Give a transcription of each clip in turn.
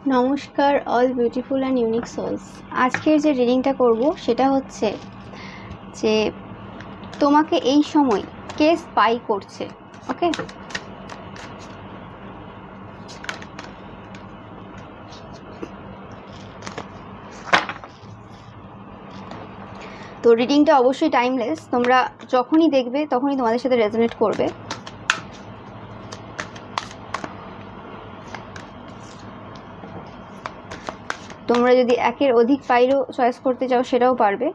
নমস্কার all beautiful and unique souls. আজকের যে রিডিংটা করব সেটা হচ্ছে যে তোমাকে এই সময় কে স্পাই করছে। ওকে, তো রিডিংটা অবশ্যই টাইমলেস, তোমরা যখনই দেখবে তখনই তোমাদের সাথে রেজোনেট করবে। তোমরা যদি একের অধিক পাইলও চয়েস করতে চাও সেটাও পারবে।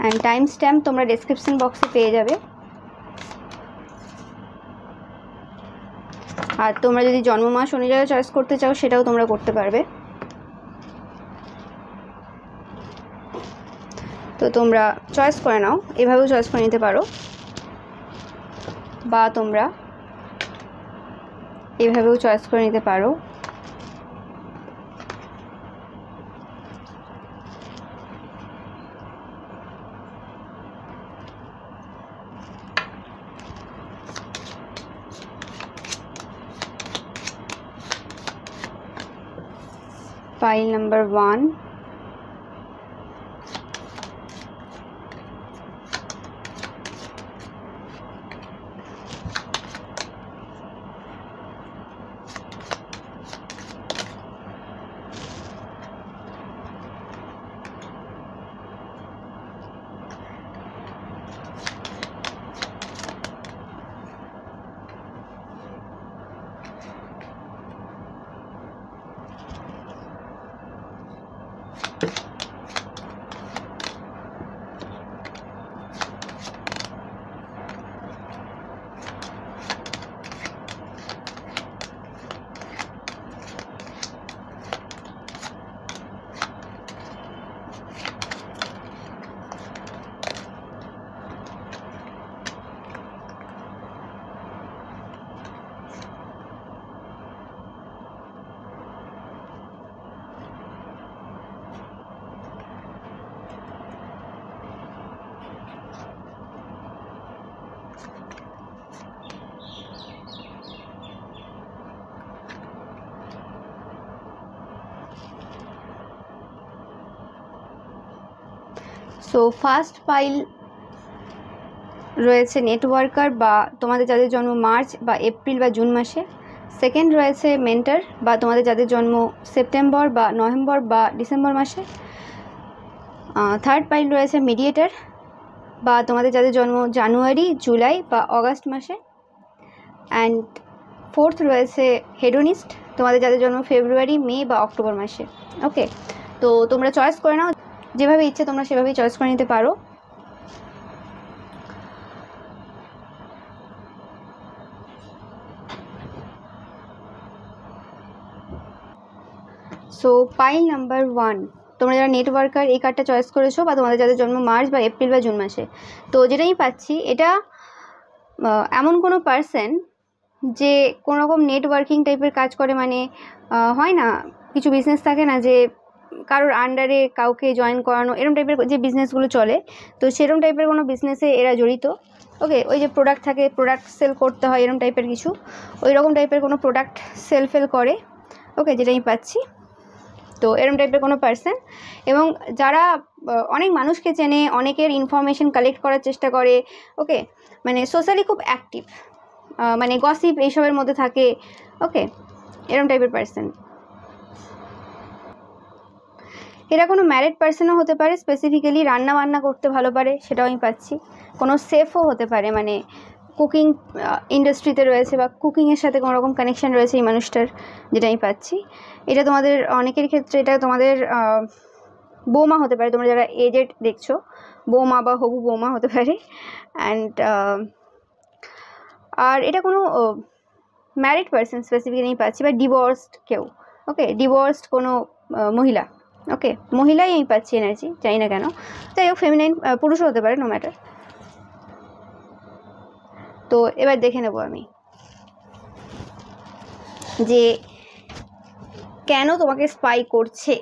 অ্যান্ড টাইম স্ট্যাম্প তোমরা ডেসক্রিপশন বক্সে পেয়ে যাবে। আর তোমরা যদি জন্ম মাস অনুযায়ী চয়েস করতে চাও সেটাও তোমরা করতে পারবে। তো তোমরা চয়েস করে নাও, এভাবেও চয়েস করে নিতে পারো, বা তোমরা এভাবেও চয়েস করে নিতে পারো। Pile number 1, so first pile রয়েছে নেটওয়ার্কার বা তোমাদের যাদের জন্ম মার্চ বা এপ্রিল বা জুন মাসে। সেকেন্ড রয়েছে মেন্টর বা তোমাদের যাদের জন্ম সেপ্টেম্বর বা নভেম্বর বা ডিসেম্বর মাসে। থার্ড পাইল রয়েছে মিডিয়েটর বা তোমাদের যাদের জন্ম জানুয়ারি, জুলাই বা অগাস্ট মাসে। অ্যান্ড ফোর্থ রয়েছে হেডোনিস্ট, তোমাদের যাদের জন্ম ফেব্রুয়ারি, মে বা অক্টোবর মাসে। ওকে, তো তোমরা চয়েস করে নাও, যেভাবে ইচ্ছে তোমরা সেভাবেই চয়েস করে নিতে পারো। সো পাইল নাম্বার 1, তোমরা যারা নেটওয়ার্কার এই কার্ডটা চয়েস করেছো বা তোমাদের যাদের জন্ম মার্চ বা এপ্রিল বা জুন মাসে, তো যেটাই পাচ্ছি এটা এমন কোনো পার্সন যে কোনো রকম নেটওয়ার্কিং টাইপের কাজ করে, মানে হয় না কিছু বিজনেস থাকে না যে কারোর আন্ডারে কাউকে জয়েন করানো, এরকম টাইপের যে বিজনেসগুলো চলে, তো সেরকম টাইপের কোনো বিজনেসে এরা জড়িত। ওকে, ওই যে প্রোডাক্ট থাকে, প্রোডাক্ট সেল করতে হয়, এরকম টাইপের কিছু, ওই রকম টাইপের কোনো প্রোডাক্ট সেল করে। ওকে, যেটাই পাচ্ছি, তো এরকম টাইপের কোনো পার্সন, এবং যারা অনেক মানুষকে চেনে, অনেকের ইনফরমেশন কালেক্ট করার চেষ্টা করে। ওকে, মানে সোশ্যালি খুব অ্যাক্টিভ, মানে গসিপ এইসবের মধ্যে থাকে। ওকে, এরকম টাইপের পার্সন। এরা কোনো ম্যারিড পার্সনও হতে পারে, স্পেসিফিক্যালি রান্না বান্না করতে ভালো পারে, সেটাও আমি পাচ্ছি। কোনো শেফও হতে পারে, মানে কুকিং ইন্ডাস্ট্রিতে রয়েছে বা কুকিংয়ের সাথে কোনো রকম কানেকশান রয়েছে এই মানুষটার, যেটা আমি পাচ্ছি। এটা তোমাদের অনেকের ক্ষেত্রে এটা তোমাদের বৌমা হতে পারে, তোমরা যারা এজেড দেখছো, বৌমা বা হবু বৌমা হতে পারে। অ্যান্ড আর এটা কোনো ম্যারিড পার্সন স্পেসিফিক্যালি আমি পাচ্ছি, বা ডিভোর্সড কেউ। ওকে, ডিভোর্সড কোনো মহিলা। ওকে, মহিলাই আমি পাচ্ছি এনার্জি, জানি না কেন। যাই হোক, ফেমিনাইন পুরুষও হতে পারে, নো ম্যাটার। তো এবার দেখে নেব আমি যে কেন তোমাকে স্পাই করছে।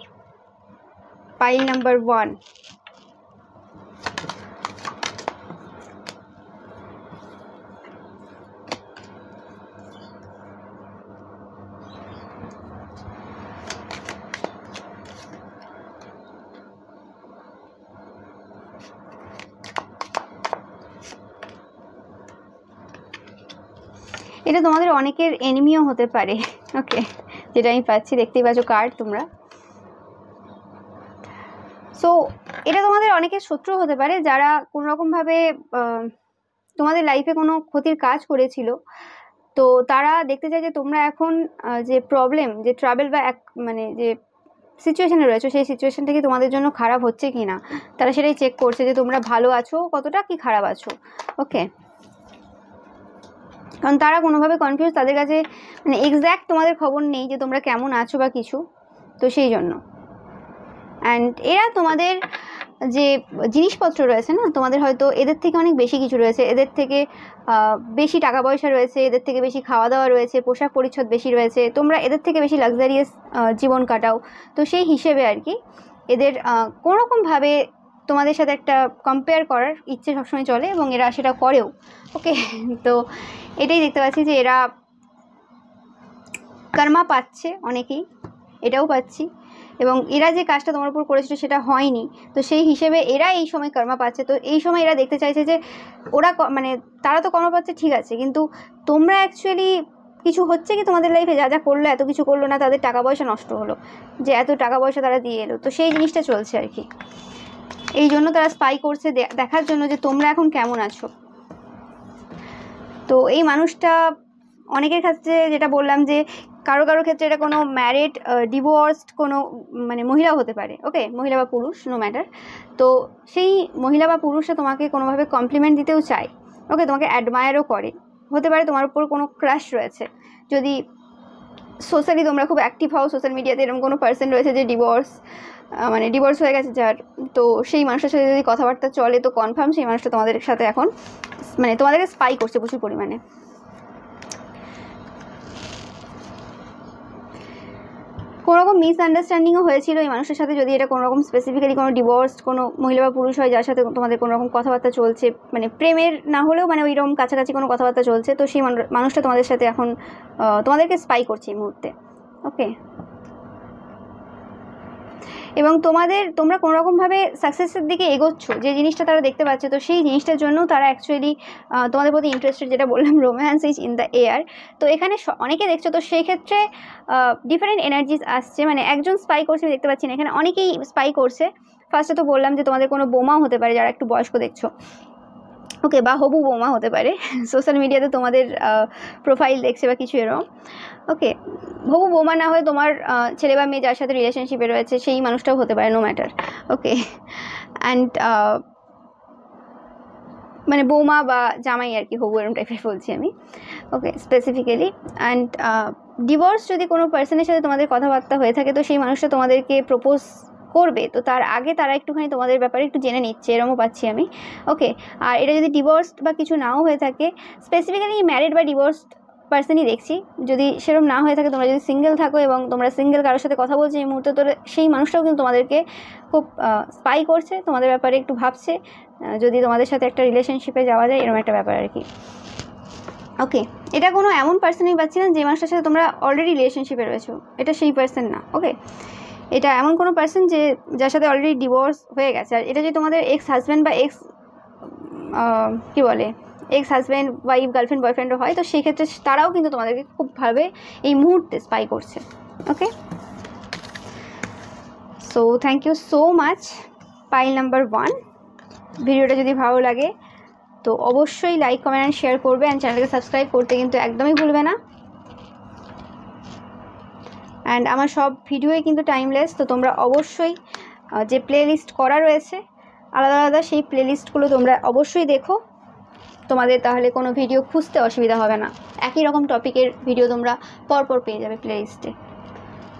পাইল নাম্বার 1, এটা তোমাদের অনেকের এনিমিও হতে পারে। ওকে, যেটা আমি পাচ্ছি, দেখতেই পাচ্ছ কার্ড তোমরা। সো এটা তোমাদের অনেকের শত্রু হতে পারে, যারা কোনোরকমভাবে তোমাদের লাইফে কোনো ক্ষতির কাজ করেছিল। তো তারা দেখতে চায় যে তোমরা এখন যে প্রবলেম, যে ট্রাভেল বা মানে যে সিচুয়েশনে রয়েছে, সেই সিচুয়েশনটা কি তোমাদের জন্য খারাপ হচ্ছে কি না, তারা সেটাই চেক করছে যে তোমরা ভালো আছো কতটা, কি খারাপ আছো। ওকে, কারণ তারা কোনোভাবে কনফিউজ, তাদের কাছে মানে এক্স্যাক্ট তোমাদের খবর নেই যে তোমরা কেমন আছো বা কিছু। তো সেই জন্য অ্যান্ড এরা তোমাদের যে জিনিসপত্র রয়েছে না, তোমাদের হয়তো এদের থেকে অনেক বেশি কিছু রয়েছে, এদের থেকে বেশি টাকা পয়সা রয়েছে, এদের থেকে বেশি খাওয়া দাওয়া রয়েছে, পোশাক পরিচ্ছদ বেশি রয়েছে, তোমরা এদের থেকে বেশি লাক্সারিয়াস জীবন কাটাও। তো সেই হিসেবে আর কি এদের কোনোরকমভাবে তোমাদের সাথে একটা কম্পেয়ার করার ইচ্ছে সবসময় চলে, এবং এরা সেটা করেও। ওকে, তো এটাই দেখতে পাচ্ছি যে এরা কর্মা পাচ্ছে অনেকেই, এটাও পাচ্ছি, এবং এরা যে কাজটা তোমার উপর করেছিল সেটা হয়নি, তো সেই হিসেবে এরা এই সময় কর্মা পাচ্ছে। তো এই সময় এরা দেখতে চাইছে যে ওরা মানে তারা তো কর্মা পাচ্ছে ঠিক আছে, কিন্তু তোমরা অ্যাকচুয়ালি কিছু হচ্ছে কি তোমাদের লাইফে, যা যা করলো এত কিছু করলো না, তাদের টাকা পয়সা নষ্ট হলো, যে এত টাকা পয়সা তারা দিয়ে এলো, তো সেই জিনিসটা চলছে আর কি। এই জন্য তারা স্পাই করছে, দেখার জন্য যে তোমরা এখন কেমন আছো। তো এই মানুষটা অনেকের ক্ষেত্রে যেটা বললাম যে কারো কারো ক্ষেত্রে এটা কোনো ম্যারিড ডিভোর্সড কোনো মানে মহিলাও হতে পারে। ওকে, মহিলা বা পুরুষ নো ম্যাটার। তো সেই মহিলা বা পুরুষরা তোমাকে কোনোভাবে কমপ্লিমেন্ট দিতেও চায়। ওকে, তোমাকে অ্যাডমায়ারও করে, হতে পারে তোমার উপর কোনো ক্রাশ রয়েছে। যদি সোশ্যালি তোমরা খুব অ্যাক্টিভ হও সোশ্যাল মিডিয়াতে, এরকম কোনো পার্সন রয়েছে যে মানে ডিভোর্স হয়ে গেছে যার, তো সেই মানুষটার সাথে যদি কথাবার্তা চলে তো কনফার্ম সেই মানুষটা তোমাদের সাথে এখন মানে তোমাদেরকে স্পাই করছে প্রচুর পরিমাণে। কোনোরকম মিসআন্ডারস্ট্যান্ডিংও হয়েছিল এই মানুষের সাথে, যদি এটা কোনোরকম স্পেসিফিক্যালি কোনো ডিভোর্স কোনো মহিলা বা পুরুষ হয় যার সাথে তোমাদের কোনোরকম কথাবার্তা চলছে, মানে প্রেমের না হলেও মানে ওইরকম কাছাকাছি কোনো কথাবার্তা চলছে, তো সেই মানুষটা তোমাদের সাথে এখন তোমাদেরকে স্পাই করছে এই মুহূর্তে। ওকে, এবং তোমরা কোনোরকমভাবে সাকসেসের দিকে এগোচ্ছ, যে জিনিসটা তারা দেখতে পাচ্ছে, তো সেই জিনিসটার জন্য তারা অ্যাকচুয়ালি তোমাদের প্রতি ইন্টারেস্টেড, যেটা বললাম romance is in the air. তো এখানে অনেকে দেখছো, তো সেই ক্ষেত্রে ডিফারেন্ট এনার্জিস আসছে, মানে একজন স্পাই করছে দেখতে পাচ্ছি না, এখানে অনেকেই স্পাই করছে। ফার্স্টে তো বললাম যে তোমাদের কোনো বোমাও হতে পারে যারা একটু বয়স্ক দেখছো। ওকে, বা হবু বোমা হতে পারে, সোশ্যাল মিডিয়াতে তোমাদের প্রোফাইল দেখছে বা কিছু এরকম। ওকে, হবু বোমা না হয়ে তোমার ছেলে বা মেয়ে যার সাথে রিলেশনশিপে রয়েছে সেই মানুষটাও হতে পারে, নো ম্যাটার। ওকে, অ্যান্ড মানে বৌমা বা জামাই আর কি, হবু এরকম টাইপের বলছি আমি। ওকে, স্পেসিফিক্যালি। অ্যান্ড ডিভোর্স যদি কোনো পার্সনের সাথে তোমাদের কথাবার্তা হয়ে থাকে, তো সেই মানুষটা তোমাদেরকে প্রপোজ করবে, তো তার আগে তারা একটুখানি তোমাদের ব্যাপারে একটু জেনে নিচ্ছে, এরকমও পাচ্ছি আমি। ওকে, আর এটা যদি ডিভোর্সড বা কিছু নাও হয়ে থাকে, স্পেসিফিক্যালি ম্যারিড বা ডিভোর্সড পার্সনই দেখছি। যদি সেরকম না হয়ে থাকে, তোমরা যদি সিঙ্গেল থাকো এবং তোমরা সিঙ্গেল কারোর সাথে কথা বলছো এই মুহূর্তে, তো সেই মানুষটাও কিন্তু তোমাদেরকে খুব স্পাই করছে, তোমাদের ব্যাপারে একটু ভাবছে, যদি তোমাদের সাথে একটা রিলেশনশিপে যাওয়া যায়, এরকম একটা ব্যাপার আর কি। ওকে, এটা কোনো এমন পার্সনই পাচ্ছি না যে মানুষটার সাথে তোমরা অলরেডি রিলেশনশিপে রয়েছো, এটা সেই পার্সন না। ওকে, এটা এমন কোনো পার্সন যে যার সাথে অলরেডি ডিভোর্স হয়ে গেছে। আর এটা যদি তোমাদের এক্স হাজব্যান্ড বা কী বলে এক্স হাজব্যান্ড ওয়াইফ গার্লফ্রেন্ড বয়ফ্রেন্ডও হয়, তো সেই ক্ষেত্রে তারাও কিন্তু তোমাদেরকে খুবভাবে এই মুহূর্তে স্পাই করছে। Okay, so thank you so much pile number 1। ভিডিওটা যদি ভালো লাগে তো অবশ্যই লাইক কমেন্ট অ্যান্ড শেয়ার করবে, অ্যান্ড চ্যানেলকে সাবস্ক্রাইব করতে কিন্তু একদমই ভুলবে না। অ্যান্ড আমার সব ভিডিওই কিন্তু টাইমলেস, তো তোমরা অবশ্যই যে প্লে লিস্ট করা রয়েছে আলাদা আলাদা, সেই প্লে লিস্টগুলো তোমরা অবশ্যই দেখো, তোমাদের তাহলে কোনো ভিডিও খুঁজতে অসুবিধা হবে না, একই রকম টপিকের ভিডিও তোমরা পরপর পেয়ে যাবে প্লে লিস্টে।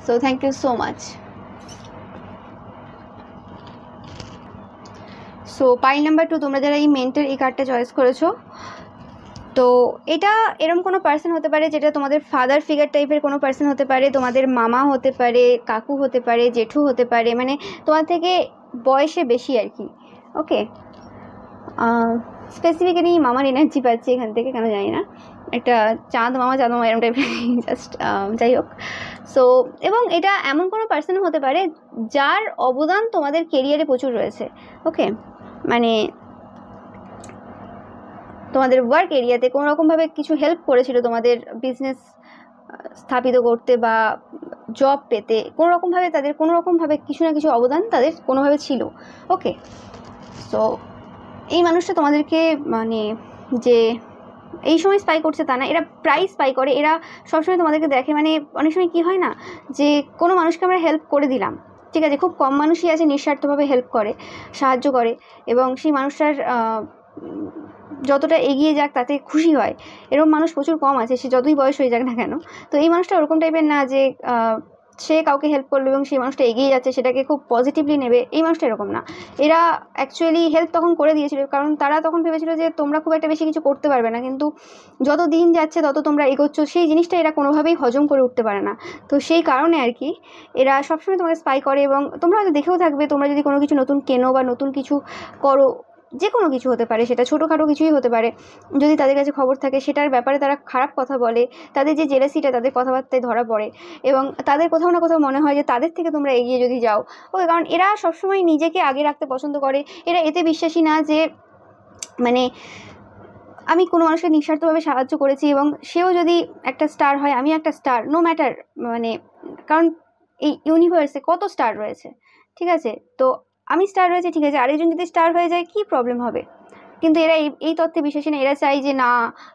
So thank you so much. So pile number 2, তোমরা যারা এই মেন্টাল এই কার্ডটা চয়েস করেছো, তো এটা এরকম কোনো পার্সন হতে পারে যেটা তোমাদের ফাদার ফিগার টাইপের কোনো পার্সন হতে পারে, তোমাদের মামা হতে পারে, কাকু হতে পারে, জেঠু হতে পারে, মানে তোমার থেকে বয়সে বেশি আর কি। ওকে, স্পেসিফিক্যালি মামার এনার্জি পাচ্ছি এখান থেকে, কেন জানি না, একটা চাঁদ মামা এরকম টাইপের, জাস্ট যাই হোক। সো এবং এটা এমন কোনো পার্সনও হতে পারে যার অবদান তোমাদের কেরিয়ারে প্রচুর রয়েছে। ওকে, মানে তোমাদের ওয়ার্ক এরিয়াতে কোনো রকমভাবে কিছু হেল্প করেছিল তোমাদের বিজনেস স্থাপিত করতে বা জব পেতে, কোনো রকমভাবে তাদের কোনো রকমভাবে কিছু না কিছু অবদান তাদের কোনোভাবে ছিল। ওকে, সো এই মানুষটা তোমাদেরকে মানে যে এই সময় স্পাই করছে তা না, এরা প্রায় স্পাই করে। এরা সবসময় তোমাদেরকে দেখে, মানে অনেক সময় কী হয় না যে কোনো মানুষকে আমরা হেল্প করে দিলাম, ঠিক আছে, খুব কম মানুষই আছে নিঃস্বার্থভাবে হেল্প করে, সাহায্য করে, এবং সেই মানুষটার যতটা এগিয়ে যাক তাতে খুশি হয়। এরকম মানুষ প্রচুর কম আছে, সে যতই বয়স হয়ে যাক না কেন। তো এই মানুষটা ওরকম টাইপের না যে সে কাউকে হেল্প করলো এবং সেই মানুষটা এগিয়ে যাচ্ছে সেটাকে খুব পজিটিভলি নেবে, এই মানুষটা এরকম না। এরা অ্যাকচুয়ালি হেল্প তখন করে দিয়েছিল কারণ তারা তখন ভেবেছিল যে তোমরা খুব একটা বেশি কিছু করতে পারবে না, কিন্তু যত দিন যাচ্ছে তত তোমরা এগোচ্ছ, সেই জিনিসটা এরা কোনোভাবেই হজম করে উঠতে পারে না। তো সেই কারণে আর কি এরা সবসময় তোমাকে স্পাই করে। এবং তোমরা হয়তো দেখেও থাকবে, তোমরা যদি কোনো কিছু নতুন কেনো বা নতুন কিছু করো, যে কোনো কিছু হতে পারে, সেটা ছোটোখাটো কিছুই হতে পারে, যদি তাদের কাছে খবর থাকে সেটার ব্যাপারে তারা খারাপ কথা বলে, তাদের যে জেলাসিটা তাদের কথাবার্তায় ধরা পড়ে, এবং তাদের কোথাও না কোথাও মনে হয় যে তাদের থেকে তোমরা এগিয়ে যদি যাও। ওকে, কারণ এরা সবসময় নিজেকে আগে রাখতে পছন্দ করে। এরা এতে বিশ্বাসী না যে মানে আমি কোনো মানুষকে নিঃস্বার্থভাবে সাহায্য করেছি এবং সেও যদি একটা স্টার হয়, আমি একটা স্টার, নো ম্যাটার, মানে কারণ এই ইউনিভার্সে কত স্টার রয়েছে, ঠিক আছে, তো আমি স্টার রয়েছে, ঠিক আছে, আরেকজন যদি স্টার হয়ে যায় কী প্রবলেম হবে। কিন্তু এরা এই তথ্যে বিশ্বাসী না। এরা চাই যে না,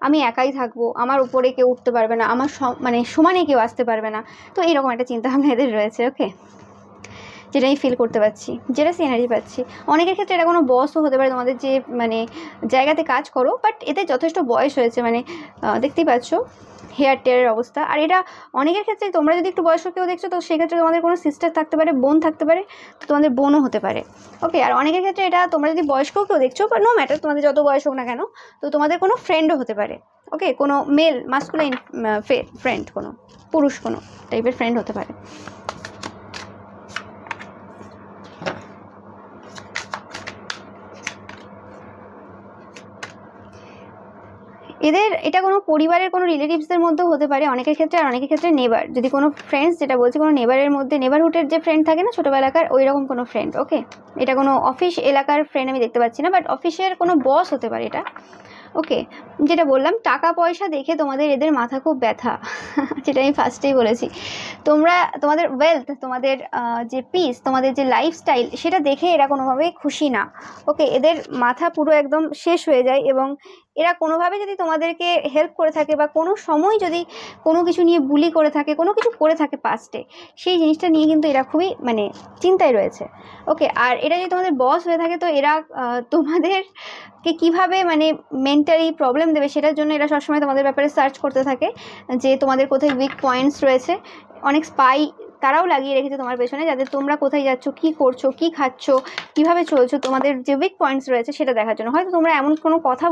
আমি একাই থাকবো, আমার উপরে কেউ উঠতে পারবে না, আমার মানে সমানে কেউ আসতে পারবে না। তো এইরকম একটা চিন্তাভাবনা এদের রয়েছে। ওকে, যেটা আমি ফিল করতে পারছি, যেটা সিনারি পাচ্ছি। অনেকের ক্ষেত্রে এটা কোনো বসও হতে পারে, তোমাদের যে মানে জায়গাতে কাজ করো, বাট এতে যথেষ্ট বয়স হয়েছে, মানে দেখতেই পাচ্ছ হেয়ার টেয়ারের অবস্থা। আর এটা অনেকের ক্ষেত্রে, তোমরা যদি একটু বয়স্ক কেউ দেখছো তো সেক্ষেত্রে তোমাদের কোনো সিস্টার থাকতে পারে, বোন থাকতে পারে, তো তোমাদের বোনও হতে পারে। ওকে, আর অনেকের ক্ষেত্রে এটা তোমরা যদি বয়স্ক কেউ দেখছো, বা নো ম্যাটার তোমাদের যত বয়স হোক না কেন, তো তোমাদের কোনো ফ্রেন্ডও হতে পারে। ওকে, কোনো মেল মাস্কুলাইন ফ্রেন্ড, কোনো পুরুষ কোনো টাইপের ফ্রেন্ড হতে পারে। এদের এটা কোনো পরিবারের কোনো রিলেটিভসদের মধ্যেও হতে পারে অনেকের ক্ষেত্রে, আর অনেকের ক্ষেত্রে নেবার, যদি কোনো ফ্রেন্ডস, যেটা বলছি কোনো নেবারের মধ্যে, নেবারহুডের যে ফ্রেন্ড থাকে না ছোটোবেলাকার, ওই রকম কোনো ফ্রেন্ড। ওকে, এটা কোনো অফিস এলাকার ফ্রেন্ড আমি দেখতে পাচ্ছি না, বাট অফিসের কোনো বস হতে পারে এটা। ওকে, যেটা বললাম টাকা পয়সা দেখে তোমাদের এদের মাথা খুব ব্যথা যেটা আমি ফার্স্টেই বলেছি। তোমাদের ওয়েলথ, তোমাদের যে পিস, তোমাদের যে লাইফস্টাইল, সেটা দেখে এরা কোনোভাবেই খুশি না। ওকে, এদের মাথা পুরো একদম শেষ হয়ে যায়, এবং এরা কোনোভাবে যদি তোমাদেরকে হেল্প করে থাকে বা কোনো সময় যদি কোনো কিছু নিয়ে বুলি করে থাকে, কোনো কিছু করে থাকে পাস্টে, সেই জিনিসটা নিয়ে কিন্তু এরা খুবই মানে চিন্তায় রয়েছে। ওকে, আর এটা যদি তোমাদের বস হয়ে থাকে তো এরা তোমাদেরকে কীভাবে মানে মেন্টালি প্রবলেম দেবে সেটার জন্য এরা সবসময় তোমাদের ব্যাপারে সার্চ করতে থাকে, যে তোমাদের কোথায় উইক পয়েন্টস রয়েছে। অনেক স্পাই তারাও লাগিয়ে রেখেছে তোমার পেছনে, যাতে তোমরা কোথায় যাচ্ছ, কী করছো, কী খাচ্ছ, কীভাবে চলছো, তোমাদের যে উইক পয়েন্টস রয়েছে সেটা দেখার জন্য। হয়তো তোমরা এমন কোনো কথা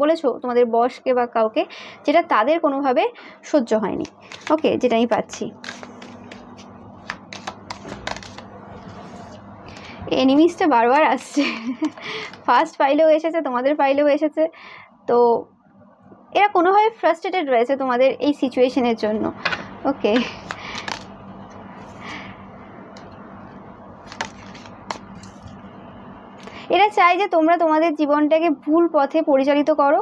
বলেছো তোমাদের বসকে বা কাউকে, যেটা তাদের কোনোভাবে সহ্য হয়নি। ওকে, যেটা আমি পাচ্ছি। এনিমিসটা বারবার আসছে, ফার্স্ট ফাইলেও এসেছে, তোমাদের ফাইলেও এসেছে। তো এরা কোনোভাবে ফ্রাস্ট্রেটেড রয়েছে তোমাদের এই সিচুয়েশনের জন্য। ওকে, এরা চায় যে তোমরা তোমাদের জীবনটাকে ভুল পথে পরিচালিত করো,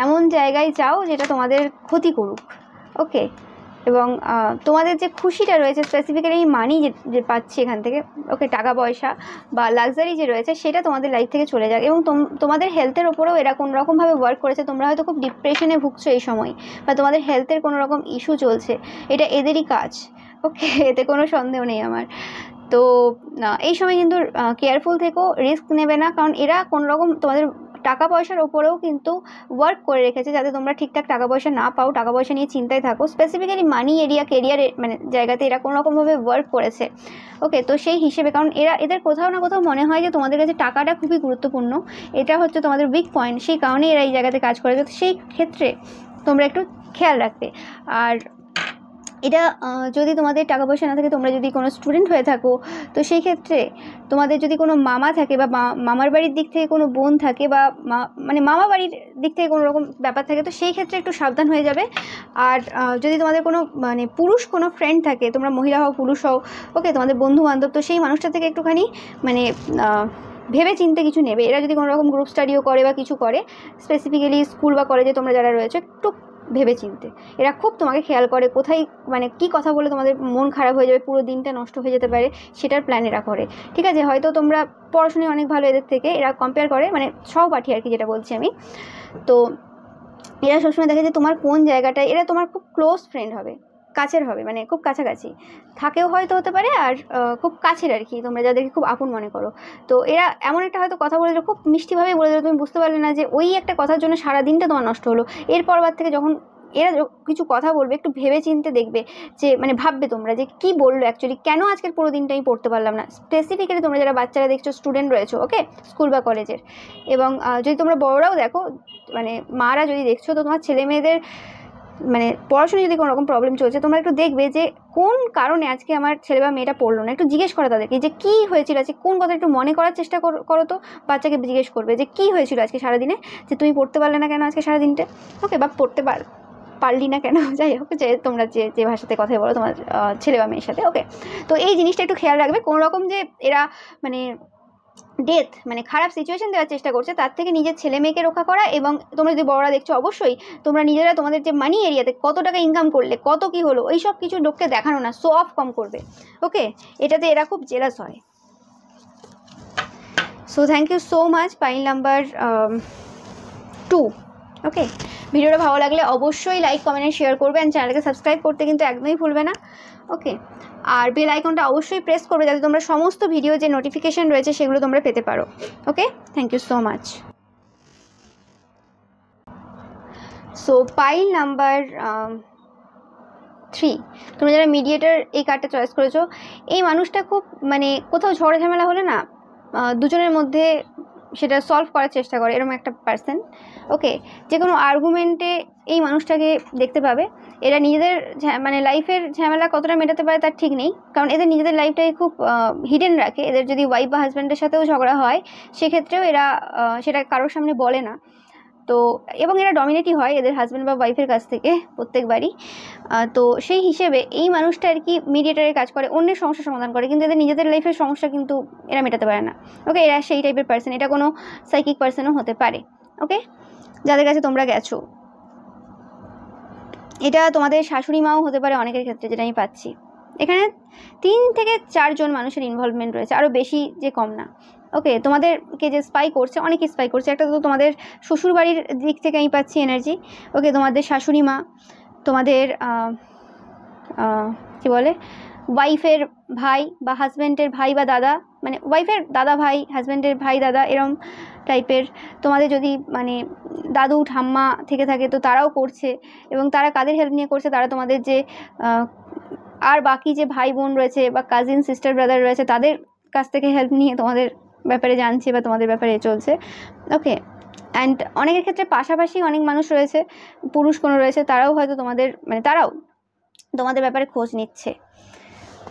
এমন জায়গায় যাও যেটা তোমাদের ক্ষতি করুক। ওকে, এবং তোমাদের যে খুশিটা রয়েছে, স্পেসিফিক্যালি মানি যে পাচ্ছি এখান থেকে, ওকে, টাকা পয়সা বা লাক্সারি যে রয়েছে সেটা তোমাদের লাইফ থেকে চলে যাক। এবং তোমাদের হেলথের ওপরেও এরা কোনো রকমভাবে ওয়ার্ক করেছে। তোমরা হয়তো খুব ডিপ্রেশনে ভুগছো এই সময়, বা তোমাদের হেলথের কোনো রকম ইস্যু চলছে, এটা এদেরই কাজ। ওকে, এতে কোনো সন্দেহ নেই আমার। তো এই সময় কিন্তু কেয়ারফুল থেকো, রিস্ক নেবে না, কারণ এরা কোনো রকম তোমাদের টাকা পয়সার ওপরেও কিন্তু ওয়ার্ক করে রেখেছে, যাতে তোমরা ঠিকঠাক টাকা পয়সা না পাও, টাকা পয়সা নিয়ে চিন্তায় থাকো। স্পেসিফিক্যালি মানি এরিয়া, কেরিয়ার মানে জায়গাতে এরা কোনো রকমভাবে ওয়ার্ক করেছে। ওকে, তো সেই হিসেবে, কারণ এদের কোথাও না কোথাও মনে হয় যে তোমাদের কাছে টাকাটা খুবই গুরুত্বপূর্ণ, এটা হচ্ছে তোমাদের উইক পয়েন্ট, সেই কারণে এরা এই জায়গাতে কাজ করেছে। তো সেই ক্ষেত্রে তোমরা একটু খেয়াল রাখবে। আর এটা যদি তোমাদের টাকা পয়সা না থাকে, তোমরা যদি কোনো স্টুডেন্ট হয়ে থাকো, তো সেই ক্ষেত্রে তোমাদের যদি কোনো মামা থাকে বা মামার বাড়ির দিক থেকে কোনো বোন থাকে, বা মানে মামা বাড়ির দিক থেকে কোনো রকম ব্যাপার থাকে, তো সেই ক্ষেত্রে একটু সাবধান হয়ে যাবে। আর যদি তোমাদের কোনো মানে পুরুষ কোনো ফ্রেন্ড থাকে, তোমরা মহিলা হও পুরুষ হও, ওকে, তোমাদের বন্ধু বান্ধব, তো সেই মানুষটা থেকে একটুখানি মানে ভেবে চিন্তে কিছু নেবে। এরা যদি কোনো রকম গ্রুপ স্টাডিও করে বা কিছু করে, স্পেসিফিক্যালি স্কুল বা কলেজে তোমরা যারা রয়েছে, একটু ভেবে চিনতে। এরা খুব তোমাকে খেয়াল করে, কোথায় মানে কী কথা বলে তোমাদের মন খারাপ হয়ে যাবে, পুরো দিনটা নষ্ট হয়ে যেতে পারে, সেটার প্ল্যান এরা করে। ঠিক আছে, হয়তো তোমরা পড়াশোনায় অনেক ভালো, এদের থেকে এরা কম্পেয়ার করে, মানে সহপাঠী আর কি যেটা বলছি আমি। তো এরা সবসময় দেখে যে তোমার কোন জায়গাটায়, এরা তোমার খুব ক্লোজ ফ্রেন্ড হবে, কাছের হবে, মানে খুব কাছাকাছি থাকেও হয়তো হতে পারে, আর খুব কাছের আর কি, তোমরা যাদেরকে খুব আপন মনে করো। তো এরা এমন একটা হয়তো কথা বলে দিল, খুব মিষ্টিভাবে বলে দিল, তুমি বুঝতে পারলে না যে ওই একটা কথার জন্য সারা দিনটা তোমার নষ্ট হলো। এরপরবার থেকে যখন এরা কিছু কথা বলবে, একটু ভেবে চিনতে দেখবে, যে মানে ভাববে তোমরা যে কি বললো অ্যাকচুয়ালি, কেন আজকের পুরো দিনটা আমি পড়তে পারলাম না। স্পেসিফিক্যালি তোমরা যারা বাচ্চারা দেখছো, স্টুডেন্ট রয়েছো, ওকে, স্কুল বা কলেজের, এবং যদি তোমরা বড়রাও দেখো, মানে মারা যদি দেখছো, তো তোমার ছেলে মেয়েদের মানে পড়াশোনায় যদি কোনো রকম প্রবলেম চলছে, তোমরা একটু দেখবে যে কোন কারণে আজকে আমার ছেলে বা মেয়েটা পড়লো না। একটু জিজ্ঞেস করো তাদেরকে যে কী হয়েছিল আজকে, কোন কথা একটু মনে করার চেষ্টা করো। তো বাচ্চাকে জিজ্ঞেস করবে যে কী হয়েছিল আজকে সারাদিনে, যে তুমি পড়তে পারলে না কেন আজকে সারাদিনটা, ওকে, বা পড়তে পারলি না কেন, যাই হোক, যে তোমরা যে ভাষাতে কথা বলো তোমার ছেলে বা মেয়ের সাথে, ওকে। তো এই জিনিসটা একটু খেয়াল রাখবে। কোনো রকম যে এরা মানে ডেথ মানে খারাপ সিচুয়েশন দেওয়ার চেষ্টা করছে, তার থেকে নিজের ছেলে মেয়েকে রক্ষা করা। এবং তোমরা যদি বড়রা দেখছো, অবশ্যই তোমরা নিজেরা তোমাদের যে মানি এরিয়াতে কত টাকা ইনকাম করলে, কত কি হলো, ওই সব কিছু লোককে দেখানো না, শো অফ কম করবে, ওকে। এটাতে এরা খুব জেলাস হয়। So thank you so much, pile number 2, okay. ভিডিওটা ভালো লাগলে অবশ্যই লাইক, কমেন্ট, শেয়ার করবে, অ্যান্ড চ্যানেলকে সাবস্ক্রাইব করতে কিন্তু একদমই ভুলবে না, ওকে। আর বেল আইকনটা অবশ্যই প্রেস করবে, যাতে তোমরা সমস্ত ভিডিও যে নোটিফিকেশন রয়েছে সেগুলো তোমরা পেতে পারো, okay. Thank you so much. So pile number 3, তোমরা যারা মিডিয়েটার এই কার্ডটা চয়েস করেছো, এই মানুষটা খুব মানে কোথাও ঝড় ঝামেলা হলে না, দুজনের মধ্যে সেটা সলভ করার চেষ্টা করে, এরকম একটা পার্সন, ওকে। যে কোনো আর্গুমেন্টে এই মানুষটাকে দেখতে পাবে। এরা নিজেদের মানে লাইফের ঝামেলা কতটা মেটাতে পারে তার ঠিক নেই, কারণ এদের নিজেদের লাইফটাকে খুব হিডেন রাখে। এদের যদি ওয়াইফ বা হাজব্যান্ডের সাথেও ঝগড়া হয়, সেক্ষেত্রেও এরা সেটা কারোর সামনে বলে না। তো এবং এরা ডমিনেটই হয় এদের হাজব্যান্ড বা ওয়াইফের কাছ থেকে প্রত্যেকবারই। তো সেই হিসেবে এই মানুষটা আর কি মিডিয়েটারের কাজ করে, অন্যের সমস্যা সমাধান করে, কিন্তু এদের নিজেদের লাইফের সমস্যা কিন্তু এরা মেটাতে পারে না, ওকে। এরা সেই টাইপের পার্সন, এটা কোনো সাইকিক পার্সনও হতে পারে, ওকে, যাদের কাছে তোমরা গেছো। এটা তোমাদের শাশুড়ি মাও হতে পারে অনেকের ক্ষেত্রে, যেটা আমি পাচ্ছি এখানে। 3 থেকে 4 জন মানুষের ইনভলভমেন্ট রয়েছে, আরও বেশি যে কম না, ওকে। তোমাদেরকে যে স্পাই করছে, অনেকে স্পাই করছে। একটা তো তোমাদের শ্বশুরবাড়ির দিক থেকে আমি পাচ্ছি এনার্জি, ওকে। তোমাদের শাশুড়ি মা, তোমাদের কী বলে, ওয়াইফের ভাই বা হাজব্যান্ডের ভাই বা দাদা, মানে ওয়াইফের দাদা ভাই, হাজব্যান্ডের ভাই দাদা, এরম টাইপের। তোমাদের যদি মানে দাদু ঠাম্মা থেকে থাকে, তো তারাও করছে। এবং তারা কাদের হেল্প নিয়ে করছে, তারা তোমাদের যে আর বাকি যে ভাই বোন রয়েছে বা কাজিন সিস্টার ব্রাদার রয়েছে, তাদের কাছ থেকে হেল্প নিয়ে তোমাদের ব্যাপারে জানছে বা তোমাদের ব্যাপারে চলছে, ওকে। অ্যান্ড অনেকের ক্ষেত্রে পাশাপাশি অনেক মানুষ রয়েছে, পুরুষ কোনো রয়েছে, তারাও হয়তো তোমাদের মানে তারাও তোমাদের ব্যাপারে খোঁজ নিচ্ছে,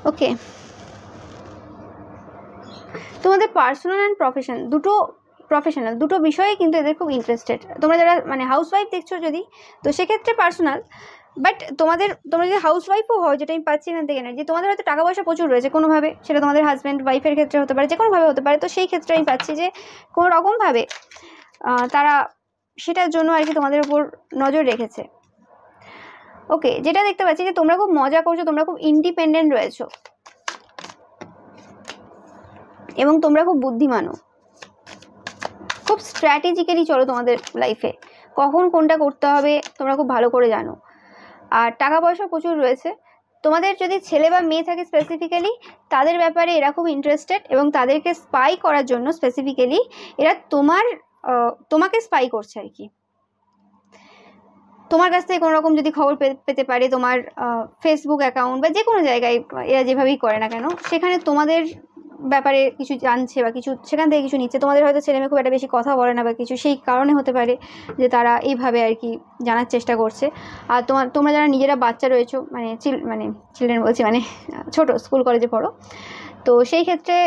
ওকে। তোমাদের পার্সোনাল অ্যান্ড প্রফেশনাল দুটো বিষয়ে কিন্তু এদের খুব ইন্টারেস্টেড। তোমরা যারা মানে হাউসওয়াইফ দেখছো যদি, তো সেক্ষেত্রে পার্সোনাল। বাট তোমরা যদি হাউসওয়াইফও হয়, যেটা আমি পাচ্ছি এখান থেকে এনার্জি, তোমাদের হয়তো টাকা পয়সা প্রচুর রয়েছে কোনোভাবে, সেটা তোমাদের হাজব্যান্ড ওয়াইফের ক্ষেত্রে হতে পারে, যে কোনোভাবে হতে পারে। তো সেই ক্ষেত্রে আমি পাচ্ছি যে কোনো রকমভাবে তারা সেটার জন্য আর কি তোমাদের উপর নজর রেখেছে, ওকে। যেটা দেখতে পাচ্ছি যে তোমরা খুব মজা করছো, তোমরা খুব ইন্ডিপেন্ডেন্ট রয়েছো, এবং তোমরা খুব বুদ্ধিমানও, খুব স্ট্র্যাটেজিক্যালি চলো তোমাদের লাইফে, কখন কোনটা করতে হবে তোমরা খুব ভালো করে জানো। আর টাকা পয়সা প্রচুর রয়েছে। তোমাদের যদি ছেলে বা মেয়ে থাকে স্পেসিফিক্যালি, তাদের ব্যাপারে এরা খুব ইন্টারেস্টেড, এবং তাদেরকে স্পাই করার জন্য স্পেসিফিক্যালি এরা তোমাকে স্পাই করছে আর কি। তোমার কাছ থেকে কোনো রকম যদি খবর পেতে পারে, তোমার ফেসবুক অ্যাকাউন্ট বা যে কোনো জায়গায় এরা যেভাবেই করে না কেন, সেখানে তোমাদের ব্যাপারে কিছু জানছে বা কিছু সেখান থেকে কিছু নিচ্ছে। তোমাদের হয়তো ছেলে মেয়ে খুব একটা বেশি কথা বলে না বা কিছু, সেই কারণে হতে পারে যে তারা এইভাবে আর কি জানার চেষ্টা করছে। আর তোমরা যারা নিজেরা বাচ্চা রয়েছো, মানে চিলড্রেন বলছি, মানে ছোটো স্কুল কলেজে পড়ো, তো সেই ক্ষেত্রে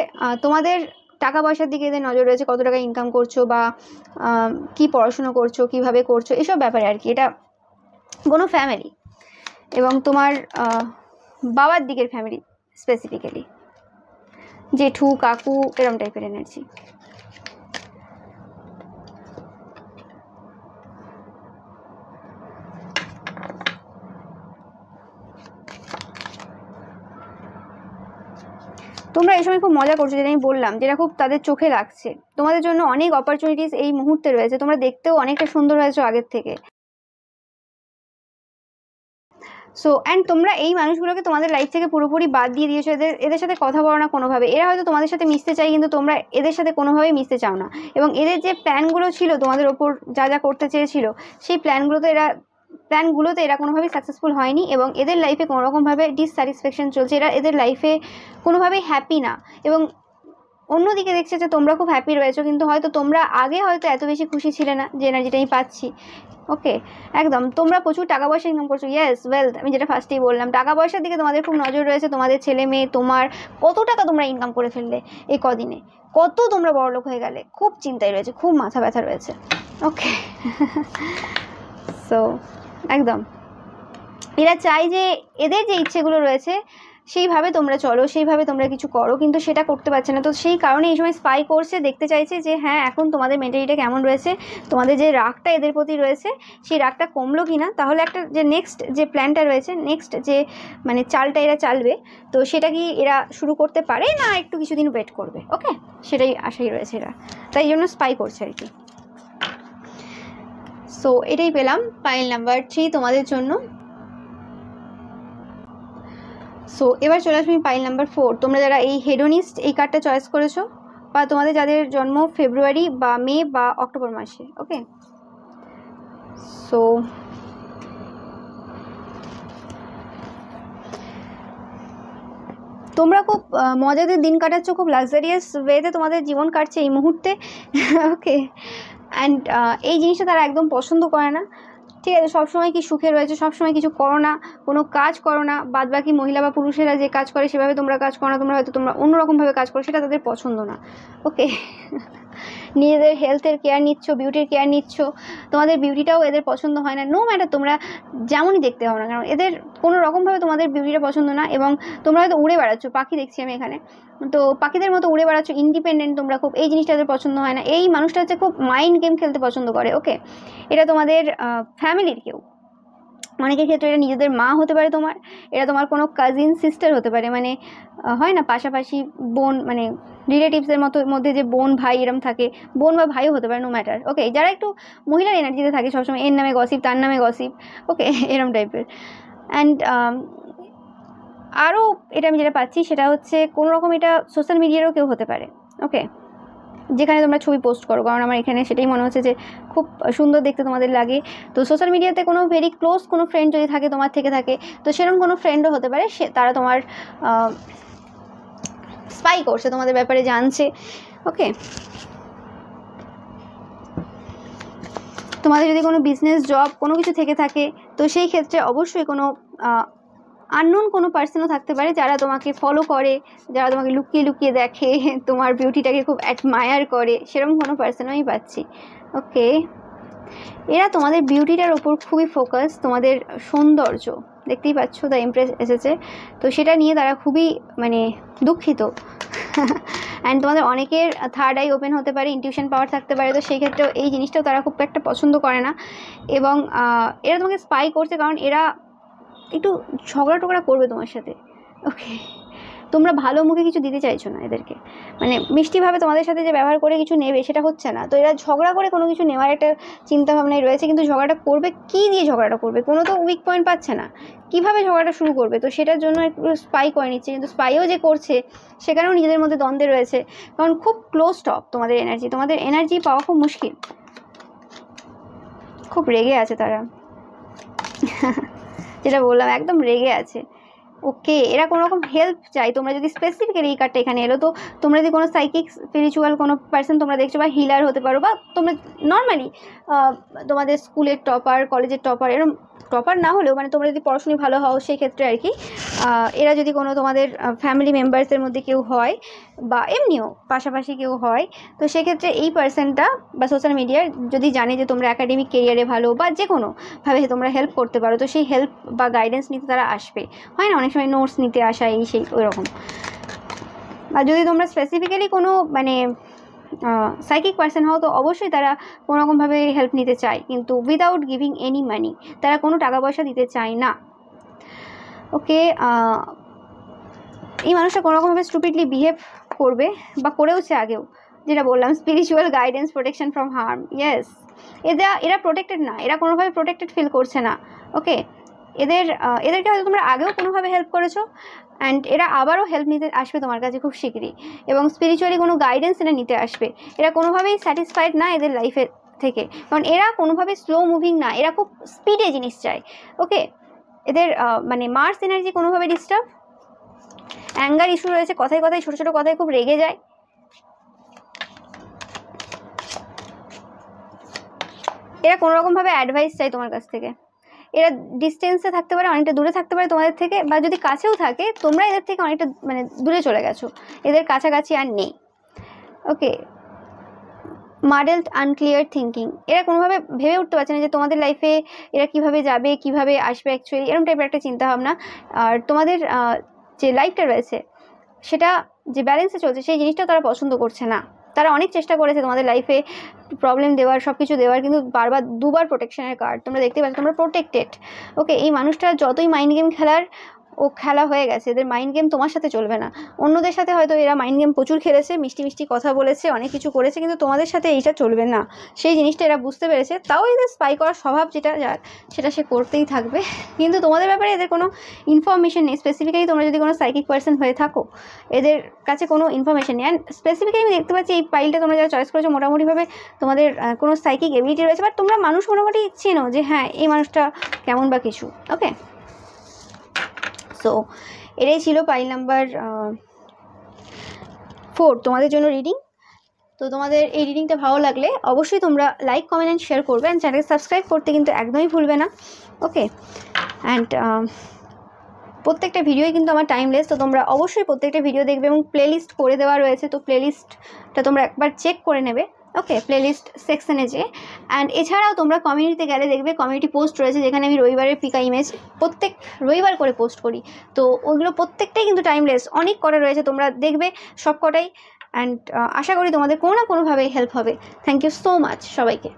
তোমাদের টাকা পয়সার দিকে এদের নজর রয়েছে, কত টাকা ইনকাম করছো বা কি পড়াশুনো করছো, কিভাবে করছো, এসব ব্যাপারে আর কি। এটা কোনো ফ্যামিলি, এবং তোমার বাবার দিকের ফ্যামিলি স্পেসিফিক্যালি, জেঠু কাকু এরম টাইপের এনার্জি, তোমরা এই সময় খুব মজা করছো, যেটা আমি বললাম, যেটা খুব তাদের চোখে লাগছে। তোমাদের জন্য অনেক অপরচুনিটিস এই মুহূর্তে রয়েছে, তোমরা দেখতেও অনেকটা সুন্দর হয়েছো আগের থেকে। সো অ্যান্ড তোমরা এই মানুষগুলোকে তোমাদের লাইফ থেকে পুরোপুরি বাদ দিয়ে দিয়েছো। এদের সাথে কথা বলো না কোনোভাবে। এরা হয়তো তোমাদের সাথে মিশতে চাই, কিন্তু তোমরা এদের সাথে কোনোভাবেই মিশতে চাও না। এবং এদের যে প্ল্যানগুলো ছিল তোমাদের ওপর, যা যা করতে চেয়েছিল, সেই প্ল্যানগুলোতে এরা কোনোভাবেই সাকসেসফুল হয়নি। এবং এদের লাইফে কোনোরকমভাবে ডিসস্যাটিসফ্যাকশন চলছে। এদের লাইফে কোনোভাবেই হ্যাপি না। এবং অন্যদিকে দেখছে যে তোমরা খুব হ্যাপি রয়েছো, কিন্তু হয়তো তোমরা আগে হয়তো এত বেশি খুশি ছিলে না, যে এনার্জিটা আমি পাচ্ছি। ওকে, একদম। তোমরা প্রচুর টাকা পয়সা ইনকাম করছো, ইয়েস, ওয়েলথ। আমি যেটা ফার্স্টেই বললাম, টাকা পয়সার দিকে তোমাদের খুব নজর রয়েছে। তোমাদের ছেলে মেয়ে, তোমার কত টাকা তোমরা ইনকাম করে ফেললে এই কদিনে, কত তোমরা বড়লোক হয়ে গেলে, খুব চিন্তায় রয়েছে, খুব মাথা ব্যথা রয়েছে। ওকে, সো একদম এরা চাই যে এদের যে ইচ্ছেগুলো রয়েছে সেইভাবে তোমরা চলো, সেইভাবে তোমরা কিছু করো, কিন্তু সেটা করতে পারছে না। তো সেই কারণে এই সময় স্পাই করছে, দেখতে চাইছে যে হ্যাঁ এখন তোমাদের মেন্টালিটিটা কেমন রয়েছে, তোমাদের যে রাগটা এদের প্রতি রয়েছে সেই রাগটা কমলো কি না। তাহলে একটা যে নেক্সট যে প্ল্যানটা রয়েছে, নেক্সট যে মানে চালটা এরা চালবে, তো সেটা কি এরা শুরু করতে পারে না একটু কিছুদিন ওয়েট করবে। ওকে, সেটাই আশাই রয়েছে এরা, তাই জন্য স্পাই করছে আর কি। সো এটাই পেলাম পাইল নাম্বার 3 তোমাদের জন্য। সো এবার চলে আসবে পাইল নাম্বার 4। তোমরা যারা এই হেডোনিস্ট এই কার্ডটা চয়েস করেছো, বা তোমাদের যাদের জন্ম ফেব্রুয়ারি বা মে বা অক্টোবর মাসে। ওকে, সো তোমরা খুব মজাদের দিন কাটাচ্ছ, খুব লাক্সারিয়াস ওয়েতে তোমাদের জীবন কাটছে এই মুহূর্তে। ওকে, অ্যান্ড এই জিনিসটা তারা একদম পছন্দ করে না। ঠিক আছে, সবসময় কি সুখে রয়েছে, সবসময় কিছু করো না, কোনো কাজ করো না, বাদ বাকি মহিলা বা পুরুষেরা যে কাজ করে সেভাবে তোমরা কাজ করো না, তোমরা অন্যরকমভাবে কাজ করো, সেটা তাদের পছন্দ না। ওকে, নিজেদের হেলথের কেয়ার নিচ্ছ, বিউটির কেয়ার নিচ্ছ, তোমাদের বিউটিটাও এদের পছন্দ হয় না। নো ম্যাটার তোমরা যেমনই দেখতে হও না কেন, এদের কোনো রকমভাবে তোমাদের বিউটিটা পছন্দ না। এবং তোমরা হয়তো উড়ে বেড়াচ্ছ, পাখি দেখছি আমি এখানে, তো পাখিদের মতো উড়ে বেড়াচ্ছ, ইন্ডিপেন্ডেন্ট তোমরা খুব, এই জিনিসটা এদের পছন্দ হয় না। এই মানুষটা হচ্ছে খুব মাইন্ড গেম খেলতে পছন্দ করে। ওকে, এটা তোমাদের ফ্যামিলির কেউ, অনেকের ক্ষেত্রে এটা নিজেদের মা হতে পারে তোমার, এটা তোমার কোনো কাজিন সিস্টার হতে পারে, মানে হয় না পাশাপাশি বোন, মানে রিলেটিভসের মধ্যে যে বোন ভাই এরম থাকে, বোন বা ভাইও হতে পারে, নো ম্যাটার। ওকে, যারা একটু মহিলার এনার্জিতে থাকে সবসময়, এর নামে গসিপ, তার নামে গসিপ, ওকে, এরম টাইপের। অ্যান্ড আরও এটা আমি যেটা পাচ্ছি সেটা হচ্ছে কোনো রকম এটা সোশ্যাল মিডিয়ারও কেউ হতে পারে। ওকে, যেখানে তোমরা ছবি পোস্ট করো, কারণ আমার এখানে সেটাই মনে হচ্ছে যে খুব সুন্দর দেখতে তোমাদের লাগে। তো সোশ্যাল মিডিয়াতে কোনো ভেরি ক্লোজ কোনো ফ্রেন্ড যদি থাকে, তোমার থেকে থাকে, তো সেরকম কোনো ফ্রেন্ডও হতে পারে, তারা তোমার স্পাই করছে, তোমাদের ব্যাপারে জানছে। ওকে, তোমাদের যদি কোনো বিজনেস, জব, কোনো কিছু থেকে থাকে, তো সেই ক্ষেত্রে অবশ্যই কোনো আননোন কোনো পার্সনও থাকতে পারে যারা তোমাকে ফলো করে, যারা তোমাকে লুকিয়ে লুকিয়ে দেখে, তোমার বিউটিটাকে খুব অ্যাডমায়ার করে, সেরকম কোনো পার্সনও আমি পাচ্ছি। ওকে, এরা তোমাদের বিউটিটার ওপর খুবই ফোকাস, তোমাদের সৌন্দর্য দেখতেই পাচ্ছ, দ্য ইমপ্রেস এসেছে, তো সেটা নিয়ে তারা খুবই মানে দুঃখিত। অ্যান্ড তোমাদের অনেকের থার্ড আই ওপেন হতে পারে, ইনটিউশন পাওয়ার থাকতে পারে, তো সেই ক্ষেত্রেও এই জিনিসটাও তারা খুব একটা পছন্দ করে না। এবং এরা তোমাকে স্পাই করছে কারণ এরা একটু ঝগড়া টগড়া করবে তোমার সাথে। ওকে, তোমরা ভালো মুখে কিছু দিতে চাইছো না এদেরকে, মানে মিষ্টিভাবে তোমাদের সাথে যে ব্যবহার করে কিছু নেবে সেটা হচ্ছে না। তো এরা ঝগড়া করে কোনো কিছু নেওয়ার একটা চিন্তাভাবনায় রয়েছে, কিন্তু ঝগড়াটা করবে কী দিয়ে, ঝগড়াটা করবে, কোনো তো উইক পয়েন্ট পাচ্ছে না, কীভাবে ঝগড়াটা শুরু করবে, তো সেটার জন্য একটু স্পাই করে নিচ্ছে। কিন্তু স্পাইও যে করছে সেখানেও নিজেদের মধ্যে দ্বন্দ্বে রয়েছে, কারণ খুব ক্লোজ টপ তোমাদের এনার্জি পাওয়া খুব মুশকিল। খুব রেগে আছে তারা, যেটা বললাম একদম রেগে আছে। ওকে, এরা কোনো রকম হেল্প চাই। তোমরা যদি স্পেসিফিক্যালি এই কার্ডটা এখানে এলো, তো তোমরা যদি কোনো সাইকিক স্পিরিচুয়াল কোনো পার্সন তোমরা দেখছো, বা হিলার হতে পারো, বা তোমরা নর্মালি তোমাদের স্কুলের টপার, কলেজের টপার, এরকম টপার না হলেও মানে তোমরা যদি পড়াশোনায় ভালো হও সেই ক্ষেত্রে আর কি, এরা যদি কোনো তোমাদের ফ্যামিলি মেম্বার্সের মধ্যে কেউ হয়, বা এমনিও পাশাপাশি কেউ হয়, তো সেক্ষেত্রে এই পার্সনটা বা সোশ্যাল মিডিয়ার যদি জানে যে তোমরা একাডেমিক কেরিয়ারে ভালো, বা যে কোনোভাবে তোমরা হেল্প করতে পারো, তো সেই হেল্প বা গাইডেন্স নিতে তারা আসবে। হয় না অনেক সময় নোটস নিতে আসা, এই সেই ওইরকম। আর যদি তোমরা স্পেসিফিক্যালি কোনো মানে সাইকিক পার্সন হও, তো অবশ্যই তারা কোনোরকমভাবে হেল্প নিতে চায়, কিন্তু উইদাউট গিভিং এনি মানি, তারা কোনো টাকা পয়সা দিতে চায় না। ওকে, এই মানুষটা কোনোরকমভাবে স্টুপিডলি বিহেভ করবে বা করেওছে আগেও, যেটা বললাম spiritual guidance, protection from harm. Yes, এরা প্রোটেক্টেড না, এরা কোনোভাবে প্রোটেক্টেড ফিল করছে না। ওকে, এদেরকে হয়তো তোমরা আগেও কোনোভাবে হেল্প করেছো, অ্যান্ড এরা আবারও হেল্প নিতে আসবে তোমার কাছে খুব শীঘ্রই, এবং স্পিরিচুয়ালি কোনো গাইডেন্স এরা নিতে আসবে। এরা কোনোভাবেই স্যাটিসফাইড না এদের লাইফের থেকে, কারণ এরা কোনোভাবে স্লো মুভিং না, এরা খুব স্পিডে জিনিস চায়। ওকে, এদের মানে মার্স এনার্জি কোনোভাবে ডিস্টার্ব, অ্যাঙ্গার ইস্যু রয়েছে, কথায় কথায় ছোটো ছোটো কথায় খুব রেগে যায়। এরা কোনোরকমভাবে অ্যাডভাইস চাই তোমার কাছ থেকে। এরা ডিস্টেন্সে থাকতে পারে, অনেকটা দূরে থাকতে পারে তোমাদের থেকে, বা যদি কাছেও থাকে তোমরা এদের থেকে অনেকটা মানে দূরে চলে গেছো, এদের কাছাকাছি আর নেই। ওকে, মাডেলড আনক্লিয়ার থিঙ্কিং, এরা কোনোভাবে ভেবে উঠতে পারছে না যে তোমাদের লাইফে এরা কিভাবে যাবে, কিভাবে আসবে, অ্যাকচুয়ালি এরকম টাইপের একটা চিন্তাভাবনা। আর তোমাদের যে লাইফটা রয়েছে সেটা যে ব্যালেন্সে চলছে সেই জিনিসটাও তারা পছন্দ করছে না। তারা অনেক চেষ্টা করেছে তোমাদের লাইফে প্রবলেম দেওয়ার, সব কিছু দেওয়ার, কিন্তু বারবার দুবার প্রোটেকশনের কার্ড তোমরা দেখতে পাচ্ছ, তোমরা প্রোটেক্টেড। ওকে, এই মানুষটা যতই মাইন্ড গেম খেলার, ও খেলা হয়ে গেছে, এদের মাইন্ড গেম তোমার সাথে চলবে না। অন্যদের সাথে হয়তো এরা মাইন্ড গেম প্রচুর খেলেছে, মিষ্টি মিষ্টি কথা বলেছে, অনেক কিছু করেছে, কিন্তু তোমাদের সাথে এইটা চলবে না, সেই জিনিসটা এরা বুঝতে পেরেছে। তাও এদের স্পাই করার স্বভাব যেটা যার, সেটা সে করতেই থাকবে। কিন্তু তোমাদের ব্যাপারে এদের কোনো ইনফরমেশন নেই। স্পেসিফিক্যালি তোমরা যদি কোনো সাইকিক পার্সন হয়ে থাকো, এদের কাছে কোনো ইনফরমেশন নেই। অ্যান্ড স্পেসিফিক্যালি আমি দেখতে পাচ্ছি এই পাইলটা তোমরা যারা চয়েস করেছো মোটামুটিভাবে তোমাদের কোনো সাইকিক এবিলিটি রয়েছে, বাট তোমরা মানুষ মোটামুটি চেনো যে হ্যাঁ এই মানুষটা কেমন বা কিছু। ওকে, সো এটাই ছিল পাইল নাম্বার 4 তোমাদের জন্য রিডিং। তো তোমাদের এই রিডিংটা ভালো লাগলে অবশ্যই তোমরা লাইক, কমেন্ট অ্যান্ড শেয়ার করবে, অ্যান্ড চ্যানেলকে সাবস্ক্রাইব করতে কিন্তু একদমই ভুলবে না। ওকে, অ্যান্ড প্রত্যেকটা ভিডিওই কিন্তু আমার টাইমলেস, তো তোমরা অবশ্যই প্রত্যেকটা ভিডিও দেখবে, এবং প্লেলিস্ট করে দেওয়া রয়েছে, তো প্লেলিস্টটা তোমরা একবার চেক করে নেবে। ওকে, প্লেলিস্ট সেকশনে যেয়ে। অ্যান্ড এছাড়াও তোমরা কমিউনিটিতে গেলে দেখবে কমিউনিটি পোস্ট রয়েছে, যেখানে আমি রবিবারের পিকা ইমেজ প্রত্যেক রবিবার করে পোস্ট করি। তো ওগুলো প্রত্যেকটাই কিন্তু টাইমলেস, অনেক করা রয়েছে, তোমরা দেখবে সব কটাই। অ্যান্ড আশা করি তোমাদের কোনো না কোনোভাবেই হেল্প হবে। থ্যাংক ইউ সো মাচ সবাইকে।